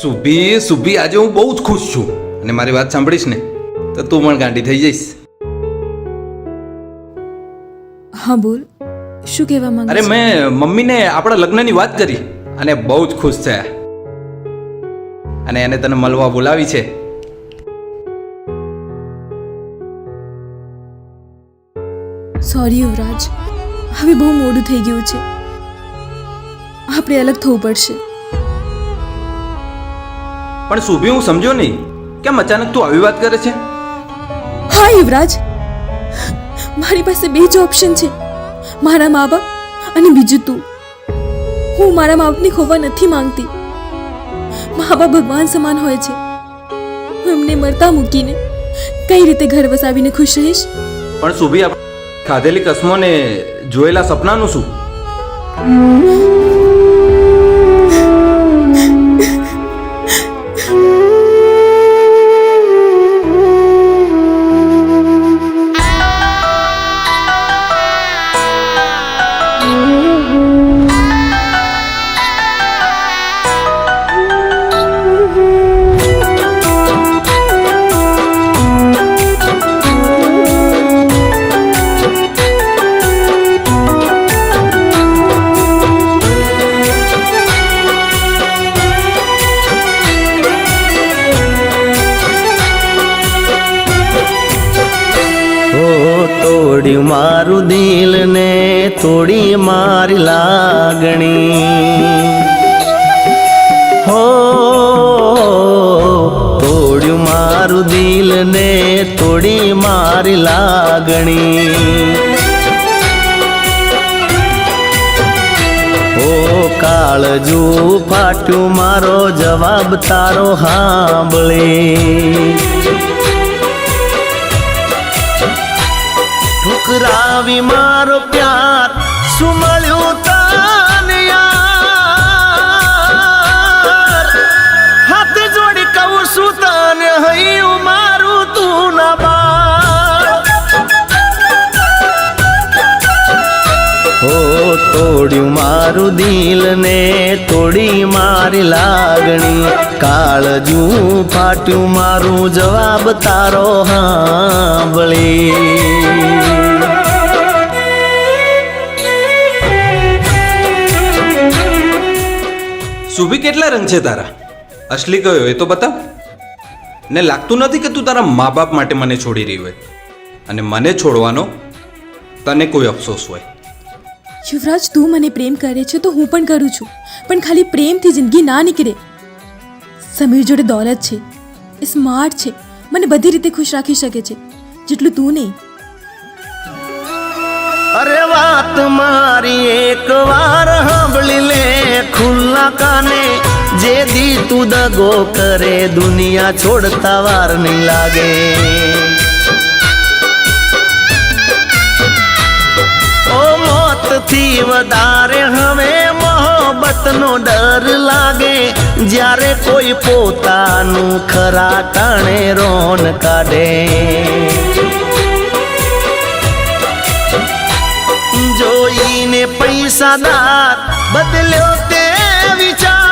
સુભી સુભી આજે હું બહુ જ ખુશ છું અને મારી વાત સાંભળીશ ને તો તું પણ ગાંડી થઈ જઈશ. હા બોલ, શું કહેવા માંગે અરે મેં મમ્મીને આપણા લગ્નની વાત કરી અને બહુ જ ખુશ થયા અને એને તને મળવા બોલાવી છે. સોરી યુવરાજ, હવે બહુ મોડું થઈ ગયું છે. આપણે અલગ થવું પડશે. પણ સુભી હું સમજ્યો નહીં, કેમ અચાનક તું આવી વાત કરે છે? હા યુવરાજ, મારી પાસે બે જ ઓપ્શન છે, મારા મા બાપ અને બીજું તું. હું મારા મા બાપને ખોવા નથી માંગતી. મા બાપ ભગવાન સમાન હોય છે. હું એમને મરતા મૂકીને કઈ રીતે ઘર વસાવીને ખુશ રહીશ? પણ સુભી આપણે ખાધેલી કસમો ને જોયેલા સપનાનું શું? તોડી મારું દિલ ને તોડી મારી લાગણી, હો તોડ્યું મારું દિલ ને તોડી મારી લાગણી. ઓ કાળજુ ફાટ્યું મારો જવાબ તારો સાંભળી, ઠુકરાવી મારો પ્યાર શું મળ્યું તને યાર? હાથ જોડી કહું છું તને હૈયું મારું તું ના બાળ. હો તોડ્યું મારું દિલ ને તોડી મારી લાગણી, કાળજુ ફાટ્યું મારું જવાબ તારો સાંભળી. સુભી કેટલા રંગ છે તારા? અસલી કયો એ તો બતાવ. ને લાગતું નથી કે તું તારા મા બાપ માટે મને છોડી રહી હોય અને મને છોડવાનો તને કોઈ અફસોસ હોય. યુવરાજ, તું મને પ્રેમ કરે છે તો હું પણ કરું છું, પણ ખાલી પ્રેમથી જિંદગી ના નીકળે. સમીર જોડે દોલત છે, એ સ્માર્ટ છે, મને બધી રીતે ખુશ રાખી શકે છે, જેટલું તું નહીં. અરે વાત મારી એક વાર સાંભળી લે ખુલ્લા કાને, જે દી તું દગો કરે દુનિયા છોડતા વાર નહીં લાગે. ઓ મોતથી વધારે હવે મોહબ્બતનો ડર લાગે, જ્યારે કોઈ પોતાનું ખરા ટાણે રોન કાઢે. જોઈને પૈસાદાર બદલ્યો તે વિચાર,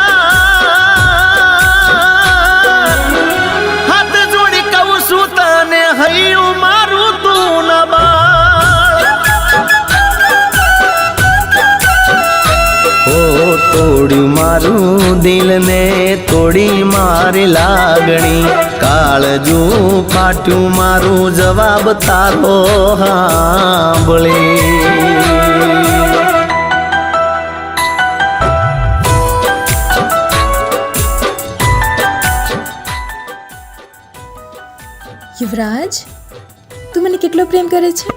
હાથ જોડી કહું છું તને હૈયું મારું તું ના બાળ. ઓ તોડ્યું મારું દિલ ને તોડી મારી લાગણી, કાળજુ ફાટ્યું મારું જવાબ તારો સાંભળી. યુવરાજ, તું મને કેટલો પ્રેમ કરે છે?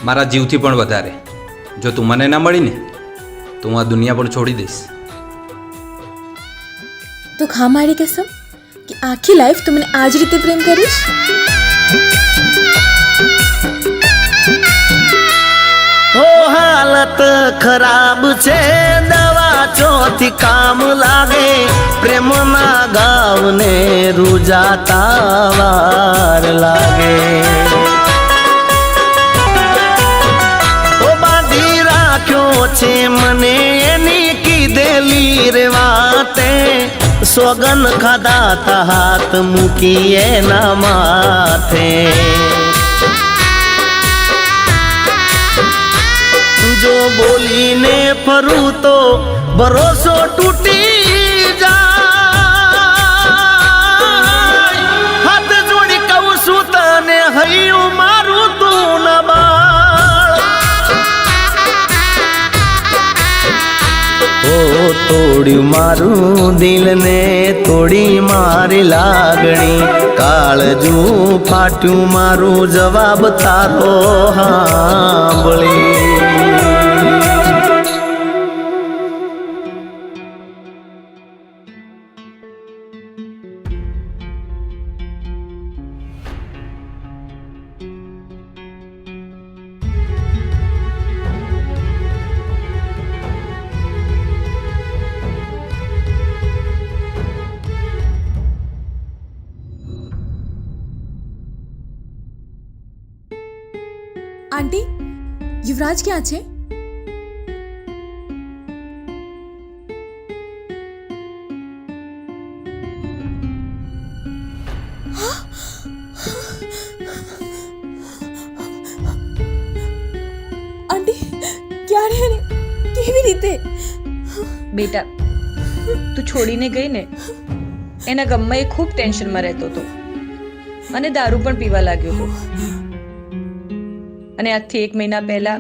મારા જીવથી પણ વધારે. જો તું મને ના મળી ને તો હું આ દુનિયા પણ છોડી દઈશ. તો ખા મારી કસમ કે આખી લાઈફ તું મને આ જ રીતે પ્રેમ કરીશ. ઓ હાલત ખરાબ છે, દવા ચોથી કામ લાગે, પ્રેમના ગાવને રૂજાતા વાર લાગે. ઓ બાંધી રાખ્યો છે મને એની કી કીધેલી રે વાતે સોગન ખાધા તા હાથ મૂકી એના માથે જો બોલીને ફરું તો ભરોસો તૂટી જાય હાથ જોડી કહું છું તને હૈયું મારું તું ના બાળ ઓ તોડ્યું મારું દિલ ને તોડી મારી લાગણી કાળજુ ફાટ્યું મારું જવાબ તારો સાંભળી आंटी युवराज ક્યાં છે? આંટી ક્યારે અને કેવી રીતે? બેટા તું છોડીને ગઈ ને એના ગમમાં એ ખૂબ ટેન્શનમાં રહેતો હતો અને દારૂ પણ પીવા લાગ્યો હતો અને આજથી 1 મહિના પહેલા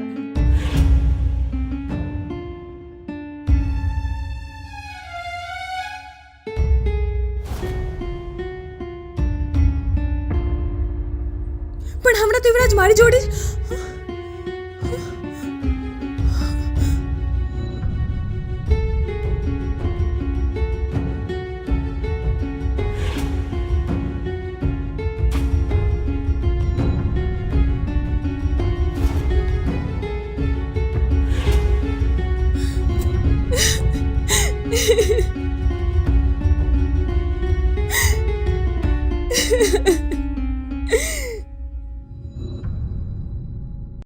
પણ હમણાં તો યુવરાજ મારી જોડે જ